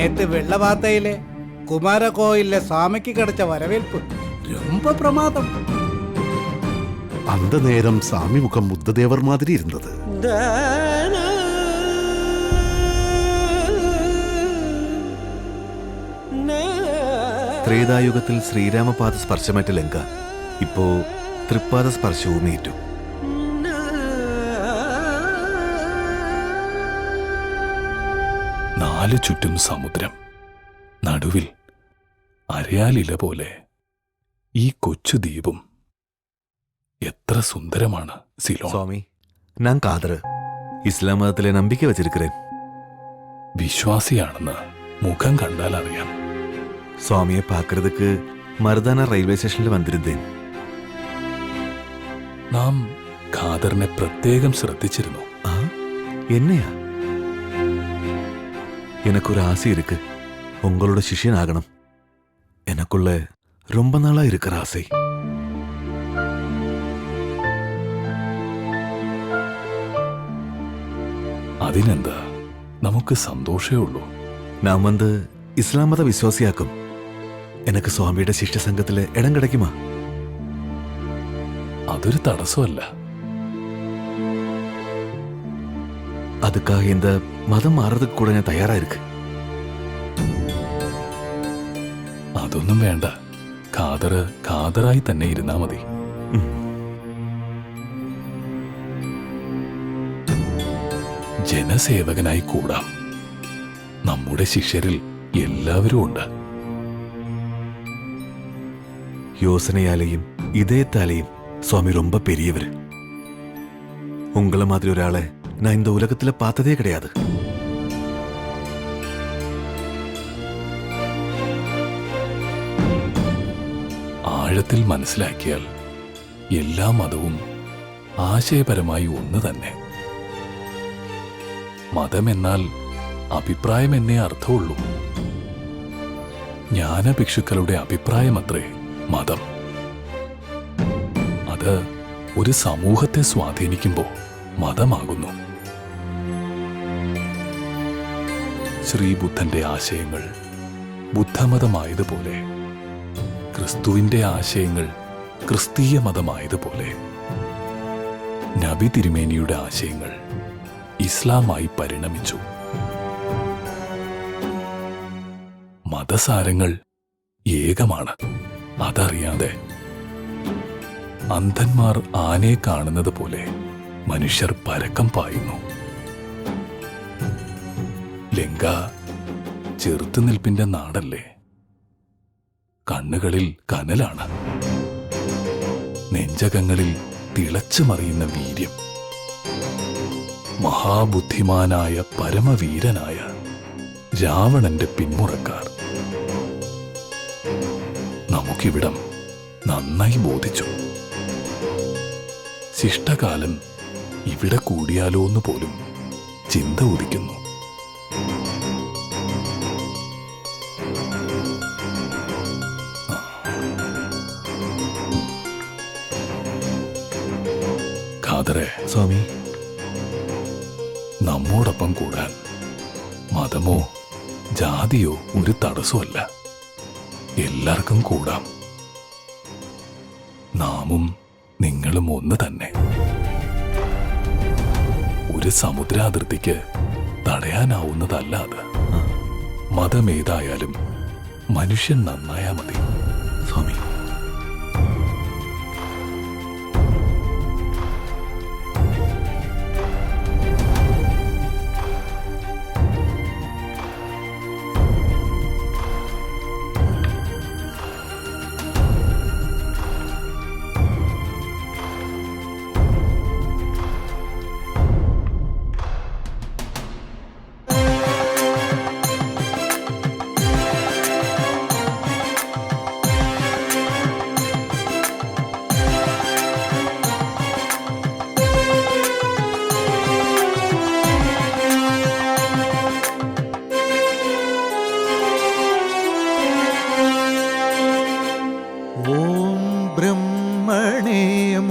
நேத்து வெள்ளவாத்தையில குமார கோயில்ல சாமிக்கு கிடைச்ச வரவேற்பு ரொம்ப பிரமாதம். அந்த நேரம் சாமி முகம் புத்ததேவர் மாதிரி இருந்தது. ത്രേതായുഗത്തിൽ ശ്രീരാമപാദ സ്പർശമേറ്റ ലങ്ക ഇപ്പോ തൃപ്പാദ സ്പർശവും ഏറ്റു. നാലു ചുറ്റും സമുദ്രം, നടുവിൽ അരയാലില പോലെ ഈ കൊച്ചു ദ്വീപും. എത്ര സുന്ദരമാണ് സിലോൺ. സ്വാമി, ഞാൻ കാദർ, ഇസ്ലാം മതത്തിലെ നമ്പിക്ക വച്ചിരിக்கிறேன். വിശ്വാസിയാണെന്ന് മുഖം കണ്ടാൽ അറിയാം. സ്വാമിയെ പാക്കുന്നതുക്ക് മർദാന റെയിൽവേ സ്റ്റേഷനിൽ വന്നിരുന്നേൻ. നാം ഖാദറിനെ പ്രത്യേകം ശ്രദ്ധിച്ചിരുന്നു. ആ, എന്നെയാ? எனக்கொரு ஆசை இருக்கு, உங்களோட சிஷ்யன் ஆகணும். எனக்குள்ள ரொம்ப நாளா இருக்கிற ஆசை. അതിനെന്താ, നമുക്ക് സന്തോഷേ ഉള്ളൂ. நான் வந்து இஸ்லாம் மத விசுவாசியாக்கும். எனக்கு சுவாமிയുടെ ശിഷ്യ സംഘത്തില് ഇടം கிடைக்குமா? അതൊരു തടസ്സമല്ല. அதுக்காக இந்த மதம் மாறதுக்கு கூட ഞാൻ തയ്യാറാ இருக்கு. അതൊന്നും വേണ്ട, ഖാദറായി തന്നെ ഇരുന്നാ മതി. ജനസേവകനായി കൂടാം. നമ്മുടെ ശിഷ്യരിൽ എല്ലാവരും ഉണ്ട്. யோசனையாலேயும் இதயத்தாலேயும் சுவாமி ரொம்ப பெரியவர். உங்களை மாதிரி ஒராளை நான் இந்த உலகத்துல பார்த்ததே கிடையாது. ആഴത്തിൽ മനസ്സിലാക്കിയാൽ എല്ലാ മതവും ആശയപരമായി ഒന്ന് തന്നെ. മതമെന്നാൽ അഭിപ്രായമെന്നേ അർത്ഥമുള്ളൂ. ജ്ഞാനഭിക്ഷുക്കളുടെ അഭിപ്രായമത്രേ മതം. അത് ഒരു സമൂഹത്തെ സ്വാധീനിക്കുമ്പോൾ മതമാകുന്നു. ശ്രീബുദ്ധന്റെ ആശയങ്ങൾ ബുദ്ധമതമായതുപോലെ, ക്രിസ്തുവിന്റെ ആശയങ്ങൾ ക്രിസ്തീയ മതമായതുപോലെ, നബി തിരുമേനിയുടെ ആശയങ്ങൾ ഇസ്ലാമായി പരിണമിച്ചു. മതസാരങ്ങൾ ഏകമാണ്. അതറിയാതെ അന്ധന്മാർ ആനയെ കാണുന്നത് പോലെ മനുഷ്യർ പരക്കം പായുന്നു. ലങ്ക ചെറുത്തുനിൽപ്പിന്റെ നാടല്ലേ. കണ്ണുകളിൽ കനലാണ്, നെഞ്ചകങ്ങളിൽ തിളച്ചു മറിയുന്ന വീര്യം. മഹാബുദ്ധിമാനായ പരമവീരനായ രാവണന്റെ പിന്മുറക്കാർ. നമുക്കിവിടം നന്നായി ബോധിച്ചു. ശിഷ്ടകാലം ഇവിടെ കൂടിയാലോ എന്ന് പോലും ചിന്ത ഉദിക്കുന്നു. ഖാദറെ, സ്വാമി, നമ്മോടൊപ്പം കൂടാൻ മതമോ ജാതിയോ ഒരു തടസ്സമല്ല. എല്ലാവർക്കും കൂടാം. നാമും നിങ്ങളും ഒന്ന് തന്നെ. ഒരു സമുദ്രാതിർത്തിക്ക് തടയാനാവുന്നതല്ല അത്. മതമേതായാലും മനുഷ്യൻ നന്നായാ മതി. സ്വാമി,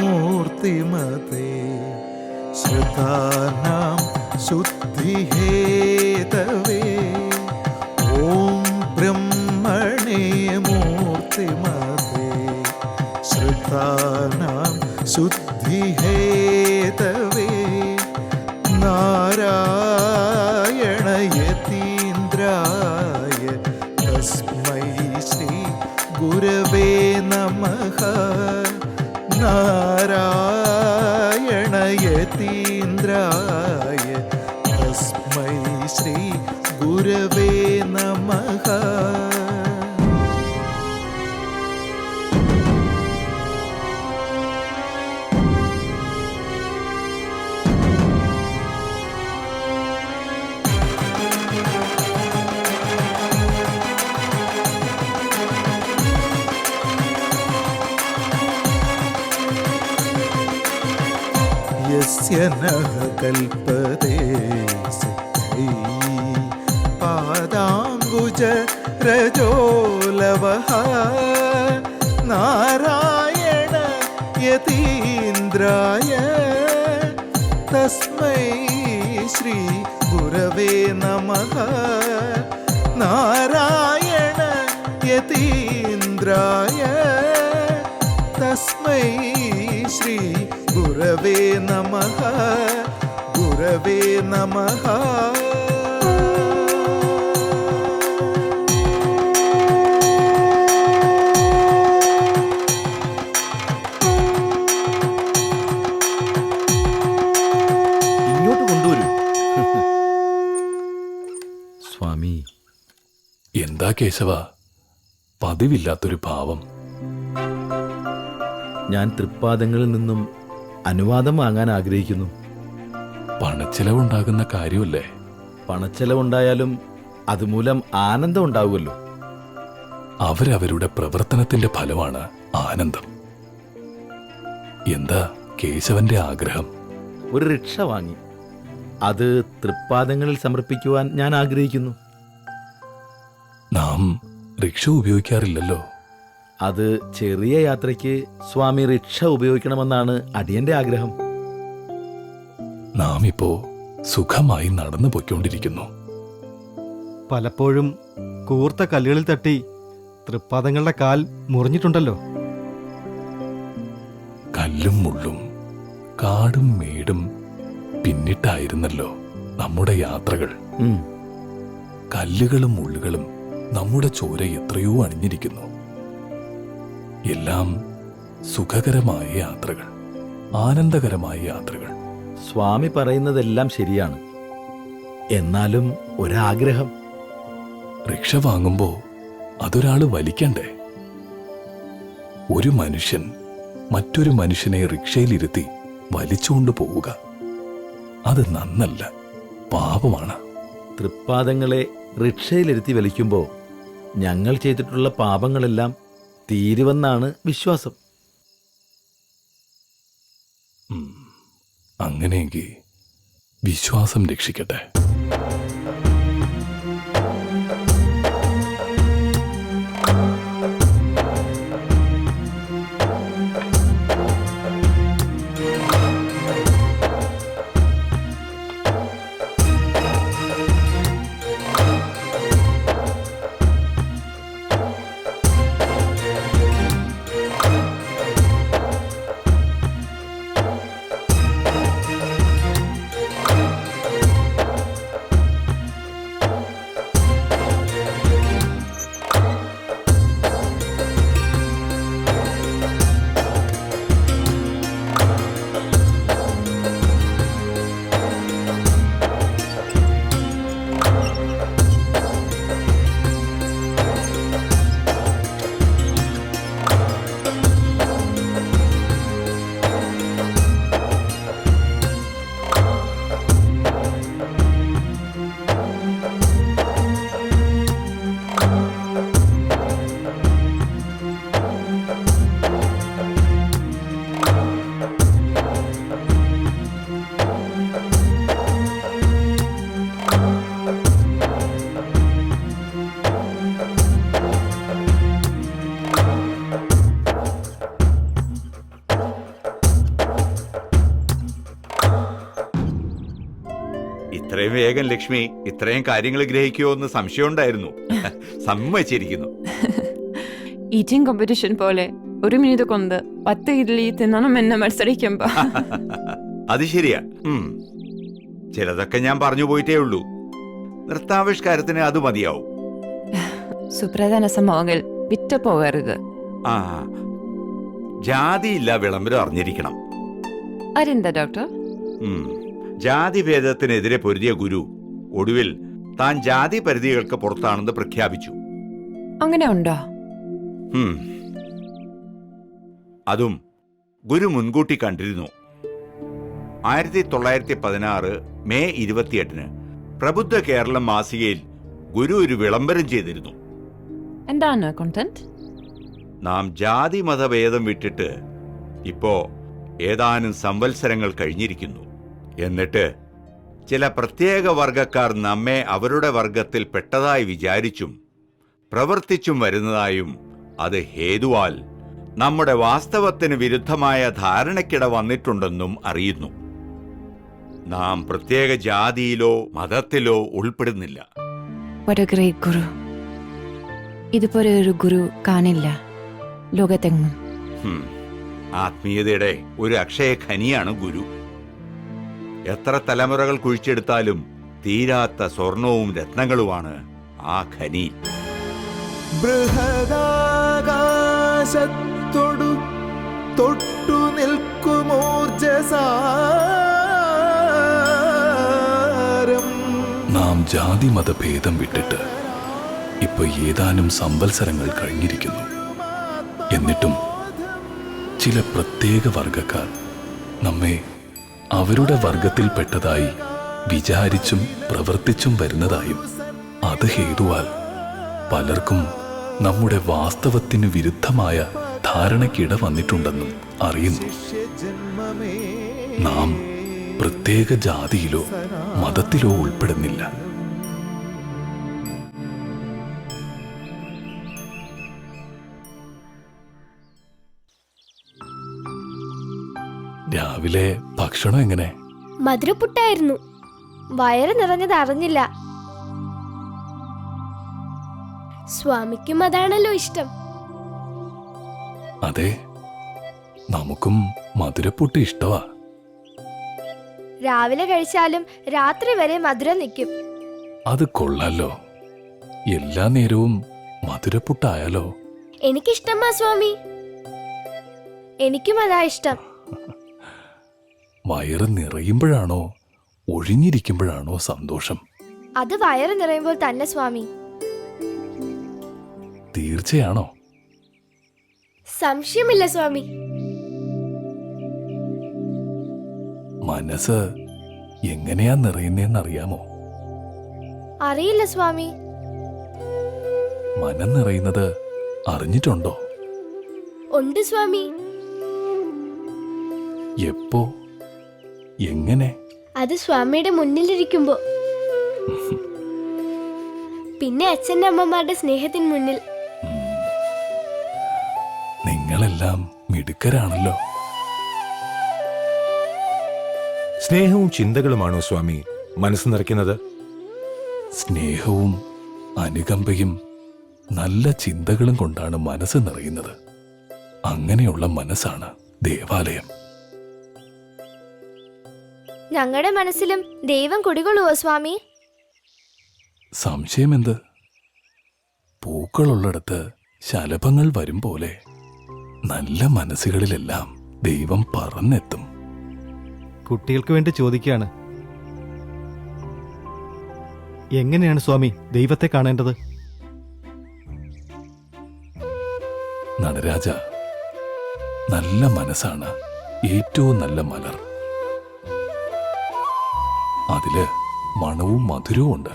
मूर्तिमते श्रुतानां शुद्धिहेतवे ॐ സമസ്താനാം ശുദ്ധിഹേതവേ നാരായണയതീന്ദ്രായ തസ്മൈ ശ്രീ ഗുരവേ നമഃ നാരായണയതീന്ദ്രായ തസ്മൈ ശ്രീ ഗുരവേ നമഃ. യസ്യ നഃ കൽപതേ സിദ്ധൈ പാദാംബുജ രജോലവഃ നാരായണ യതീന്ദ്രായ തസ്മൈ ശ്രീ ഗുരവേ നമഃ നാരായണ യതീന്ദ്രായ തസ്മൈ ശ്രീ ഗുരവേ നമഃ ഗുരവേ നമഃ. ഇങ്ങോട്ട് കൊണ്ടുവരൂ. സ്വാമി, എന്താ കേശവ, പതിവില്ലാത്തൊരു ഭാവം. ഞാൻ തൃപ്പാദങ്ങളിൽ നിന്നും അനുവാദം വാങ്ങാൻ ആഗ്രഹിക്കുന്നു. പണച്ചെലവുണ്ടാകുന്ന കാര്യമല്ലേ? പണച്ചെലവുണ്ടായാലും അതുമൂലം ആനന്ദം ഉണ്ടാവുമല്ലോ. അവരവരുടെ പ്രവർത്തനത്തിന്റെ ഫലമാണ് ആനന്ദം. എന്താ കേശവന്റെ ആഗ്രഹം? ഒരു റിക്ഷ വാങ്ങി അത് തൃപ്പാദങ്ങളിൽ സമർപ്പിക്കുവാൻ ഞാൻ ആഗ്രഹിക്കുന്നു. നാം റിക്ഷ ഉപയോഗിക്കാറില്ലല്ലോ. അത് ചെറിയ യാത്രയ്ക്ക് സ്വാമി റിക്ഷ ഉപയോഗിക്കണമെന്നാണ് അടിയന്റെ ആഗ്രഹം. നാം ഇപ്പോ സുഖമായി നടന്നു പൊയ്ക്കൊണ്ടിരിക്കുന്നു. പലപ്പോഴും കൂർത്ത കല്ലുകളിൽ തട്ടി തൃപ്പാദങ്ങളുടെ കാൽ മുറിഞ്ഞിട്ടുണ്ടല്ലോ. കല്ലും മുള്ളും കാടും മേടും പിന്നിട്ടായിരുന്നല്ലോ നമ്മുടെ യാത്രകൾ. കല്ലുകളും മുള്ളുകളും നമ്മുടെ ചോര എത്രയോ അണിഞ്ഞിരിക്കുന്നു. എല്ലാം സുഖകരമായ യാത്രകൾ, ആനന്ദകരമായ യാത്രകൾ. സ്വാമി പറയുന്നതെല്ലാം ശരിയാണ്. എന്നാലും ഒരാഗ്രഹം. റിക്ഷ വാങ്ങുമ്പോ അതൊരാള് വലിക്കണ്ടേ? ഒരു മനുഷ്യൻ മറ്റൊരു മനുഷ്യനെ റിക്ഷയിലിരുത്തി വലിച്ചുകൊണ്ട് പോവുക, അത് നന്നല്ല, പാപമാണ്. തൃപ്പാദങ്ങളെ റിക്ഷയിലിരുത്തി വലിക്കുമ്പോൾ ഞങ്ങൾ ചെയ്തിട്ടുള്ള പാപങ്ങളെല്ലാം തീരുവെന്നാണ് വിശ്വാസം. അങ്ങനെയെങ്കിൽ വിശ്വാസം രക്ഷിക്കട്ടെ. ഇത്രയും വേഗം ലക്ഷ്മി ഇത്രയും കാര്യങ്ങൾ ഗ്രഹിക്കുമോ എന്ന് സംശയമുണ്ടായിരുന്നു. സമ്മതിച്ചിരിക്കുന്നു. ഈറ്റിംഗ് കോമ്പറ്റീഷൻ പോലെ 1 മിനിറ്റ് കൊണ്ട് 10 ഇഡ്ഡലി തിന്നണം എന്നെ മത്സരിക്കുമ്പോ. അത് ശരിയാ. ചിലതൊക്കെ ഞാൻ പറഞ്ഞു പോയിട്ടേ ഉള്ളൂ. നൃത്താവിഷ്കാരത്തിന് അത് മതിയാവും. സുപ്രധാന സംഭവങ്ങൾ വിറ്റു പോകരുത്. ആ, ജാതിയില്ല വിളംബരം അറിഞ്ഞിരിക്കണം. അതെന്താ ഡോക്ടർ? ജാതിഭേദത്തിനെതിരെ പൊരുതിയ ഗുരു ഒടുവിൽ താൻ ജാതി പരിധികൾക്ക് പുറത്താണെന്ന് പ്രഖ്യാപിച്ചു. അങ്ങനെ ഉണ്ടോ? അതും ഗുരു മുൻകൂട്ടി കണ്ടിരുന്നു. 1916 മെയ് 28 പ്രബുദ്ധ കേരളം മാസികയിൽ ഗുരു ഒരു വിളംബരം ചെയ്തിരുന്നു. എന്താണ് കോണ്ടന്റ്? നാം ജാതി മതഭേദം വിട്ടിട്ട് ഇപ്പോ ഏതാനും സംവത്സരങ്ങൾ കഴിഞ്ഞിരിക്കുന്നു. എന്നിട്ട് ചില പ്രത്യേക വർഗക്കാർ നമ്മെ അവരുടെ വർഗത്തിൽ പെട്ടതായി വിചാരിച്ചും പ്രവർത്തിച്ചും വരുന്നതായും അത് ഹേതുവാൽ നമ്മുടെ വാസ്തവത്തിന് വിരുദ്ധമായ ധാരണയ്ക്കിട വന്നിട്ടുണ്ടെന്നും അറിയുന്നു. നാം പ്രത്യേക ജാതിയിലോ മതത്തിലോ ഉൾപ്പെടുന്നില്ല. What a great ഗുരു. ഇതുപോലെ ഒരു ഗുരു കാണില്ല ലോകത്തെങ്ങും. ആത്മീയതയുടെ ഒരു അക്ഷയ ഖനിയാണ് ഗുരു. എത്ര തലമുറകൾ കുഴിച്ചെടുത്താലും തീരാത്ത സ്വർണവും രത്നങ്ങളുമാണ് ആ ഖനി. ബൃഹദാകാശത്തൊടു തൊട്ടു നിൽക്കുമോർജസാരം. നാം ജാതി മതഭേദം വിട്ടിട്ട് ഇപ്പൊ ഏതാനും സംവത്സരങ്ങൾ കഴിഞ്ഞിരിക്കുന്നു. എന്നിട്ടും ചില പ്രത്യേക വർഗക്കാർ നമ്മെ അവരുടെ വർഗത്തിൽപ്പെട്ടതായി വിചാരിച്ചും പ്രവർത്തിച്ചും വരുന്നതായും അത് ഹേതുവാൽ പലർക്കും നമ്മുടെ വാസ്തവത്തിന് വിരുദ്ധമായ ധാരണയ്ക്കിട വന്നിട്ടുണ്ടെന്നും അറിയുന്നു. നാം പ്രത്യേക ജാതിയിലോ മതത്തിലോ ഉൾപ്പെടുന്നില്ല. രാവിലെ ഭക്ഷണം എങ്ങനെ? മധുരപ്പുട്ടായിരുന്നു. വയറ് നിറഞ്ഞത് അറിഞ്ഞില്ല. സ്വാമിക്കും അതാണല്ലോ ഇഷ്ടം. അതെ, നമുക്കും മധുരപ്പുട്ട് ഇഷ്ടവാ. രാവിലെ കഴിച്ചാലും രാത്രി വരെ മധുരം നിൽക്കും. അത് കൊള്ളാലോ. എല്ലാ നേരവും മധുരപ്പുട്ടായാലോ? എനിക്കിഷ്ടമാ സ്വാമി. എനിക്കും അതാ ഇഷ്ടം. വയറ് നിറയുമ്പോഴാണോ ഒഴിഞ്ഞിരിക്കുമ്പോഴാണോ സന്തോഷം? അത് വയറ് നിറയുമ്പോൾ തന്നെ സ്വാമി. തീർച്ചയാണോ? സംശയമില്ല സ്വാമി. മനസ്സ് എങ്ങനെയാ നിറയുന്നേന്നറിയാമോ? അറിയില്ല സ്വാമി. മനം നിറയുന്നത് അറിഞ്ഞിട്ടുണ്ടോ? ഉണ്ട് സ്വാമി. എപ്പോ? എങ്ങനെ? അത് സ്വാമിയുടെ മുന്നിലിരിക്കുമ്പോ. പിന്നെ അച്ഛൻ്റെ അമ്മമാരുടെ സ്നേഹത്തിന് മുന്നിൽ. നിങ്ങളെല്ലാം മിടുക്കരാണല്ലോ. സ്നേഹവും ചിന്തകളുമാണോ സ്വാമി മനസ്സ് നിറയ്ക്കുന്നത്? സ്നേഹവും അനുകമ്പയും നല്ല ചിന്തകളും കൊണ്ടാണ് മനസ്സ് നിറയുന്നത്. അങ്ങനെയുള്ള മനസ്സാണ് ദേവാലയം. ഞങ്ങളുടെ മനസ്സിലും ദൈവം കുടികൊള്ളുവോ സ്വാമി? സംശയമെന്ത്? പൂക്കളുള്ളിടത്ത് ശലഭങ്ങൾ വരും പോലെ നല്ല മനസ്സുകളിലെല്ലാം ദൈവം പറന്നെത്തും. കുട്ടികൾക്ക് വേണ്ടി ചോദിക്കുകയാണ്, എങ്ങനെയാണ് സ്വാമി ദൈവത്തെ കാണേണ്ടത്? നടരാജ, നല്ല മനസ്സാണ് ഏറ്റവും നല്ല മലർ. അതില് മണവും മധുരവും ഉണ്ട്.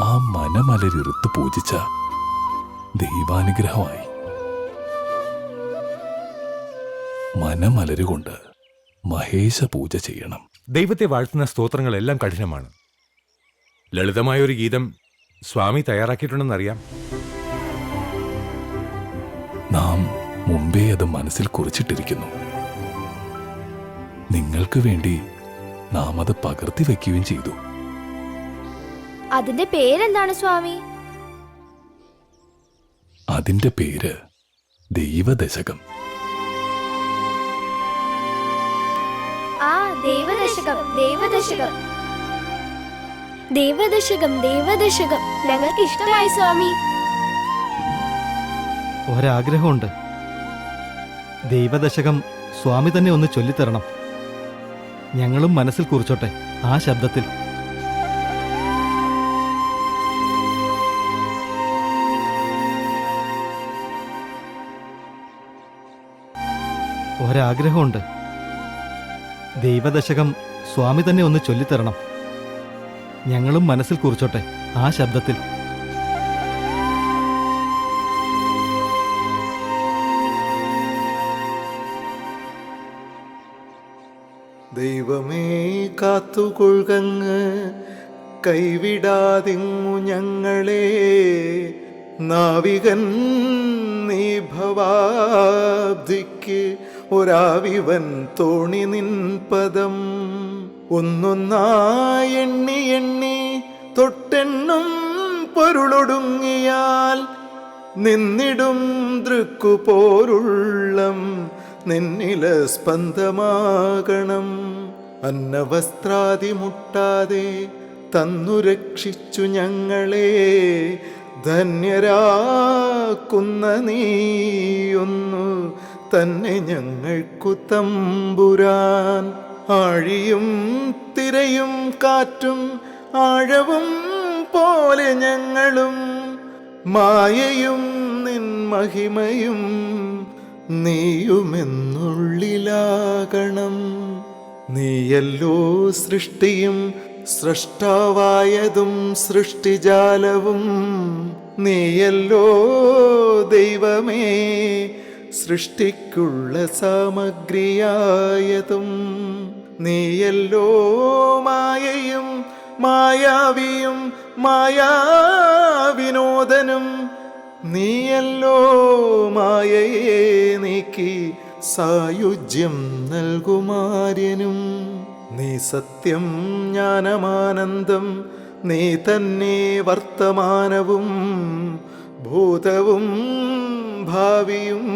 ആ മനമലരിറുത്ത് പൂജിച്ച ദൈവാനുഗ്രഹമായി. മനമലരുകൊണ്ട് മഹേശ പൂജ ചെയ്യണം. ദൈവത്തെ വാഴ്ത്തുന്ന സ്തോത്രങ്ങളെല്ലാം കഠിനമാണ്. ലളിതമായൊരു ഗീതം സ്വാമി തയ്യാറാക്കിയിട്ടുണ്ടെന്നറിയാം. നാം മുമ്പേ അത് മനസ്സിൽ കുറിച്ചിട്ടിരിക്കുന്നു. നിങ്ങൾക്ക് വേണ്ടി നാം അത് പകർത്തി വയ്ക്കുകയും ചെയ്തു. അതിന്റെ പേരെന്താണ് സ്വാമി? അതിന്റെ പേര് ദൈവദശകം. ആ ദൈവദശകം ദൈവദശകം ദൈവദശകം ദൈവദശകം ഞങ്ങൾക്ക് ഇഷ്ടമായി സ്വാമി. ഒരാഗ്രഹമുണ്ട്. ദൈവദശകം സ്വാമി തന്നെ ഒന്ന് ചൊല്ലിത്തരണം. ഞങ്ങളും മനസ്സിൽ കുറിച്ചോട്ടെ ആ ശബ്ദത്തിൽ. ഒരാഗ്രഹമുണ്ട്. ദൈവദശകം സ്വാമി തന്നെ ഒന്ന് ചൊല്ലിത്തരണം. ഞങ്ങളും മനസ്സിൽ കുറിച്ചോട്ടെ ആ ശബ്ദത്തിൽ. ദൈവമേ കാത്തുകൊള്ളുകങ്ങ് കൈവിടാതിങ്ങു ഞങ്ങളെ. നാവികൻ നീ ഭവാബ്ദിക്ക് ഒരാവിവൻ തോണി നിൻ പദം. ഒന്നൊന്നായി എണ്ണി എണ്ണി തൊട്ടെണ്ണും പൊരുളൊടുങ്ങിയാൽ നിന്നിടും ദൃക്കുപോരുള്ളം നിന്നില സ്പന്ദമാകണം. അന്നവസ്ത്രാദി മുട്ടാതെ തന്നു രക്ഷിച്ചു ഞങ്ങളെ. ധന്യരാക്കുന്ന നീയൊന്നു തന്നെ ഞങ്ങൾക്കു തമ്പുരാൻ. ആഴിയും തിരയും കാറ്റും ആഴവും പോലെ ഞങ്ങളും മായയും നിൻ മഹിമയും നീയുമെന്നുള്ളിലാകണം. നീയല്ലോ സൃഷ്ടിയും സ്രഷ്ടാവായതും സൃഷ്ടിജാലവും. നീയല്ലോ ദൈവമേ സൃഷ്ടിക്കുള്ള സാമഗ്രിയായതും. നീയല്ലോ മായയും മായാവിയും മായാവിനോദനും. നീയല്ലോ മായയെ നീക്കി സായുജ്യം നൽകുമാര്യനും. നീ സത്യം ജ്ഞാനമാനന്ദം. നീ തന്നെ വർത്തമാനവും ഭൂതവും ഭാവിയും.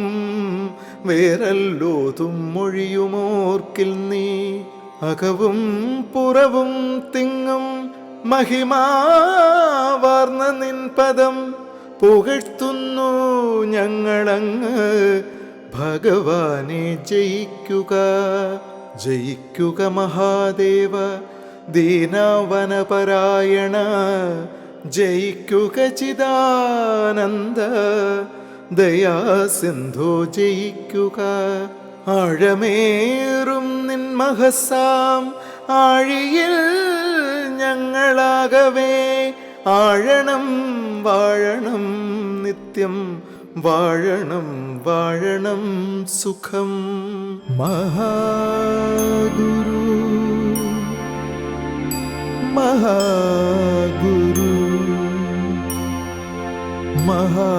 വേറല്ലോതും മൊഴിയുമോർക്കിൽ നീ. അകവും പുറവും തിങ്ങും മഹിമാവാർന്ന നിൻ പദം പുകഴ്ത്തുന്നു ഞങ്ങളങ്ങ്. ഭഗവാനെ ജയിക്കുക ജയിക്കുക മഹാദേവ. ദീനാവനപരായണ ജയിക്കുക ചിദാനന്ദ. ദയാസിന്ധോ ജയിക്കുക. ആഴമേറും നിൻ മഹസാം ആഴിയിൽ ഞങ്ങളാകവേ ആഴണം വാഴണം നിത്യം. വാഴണം വാഴണം സുഖം. മഹാഗുരു മഹാഗുരു മഹാ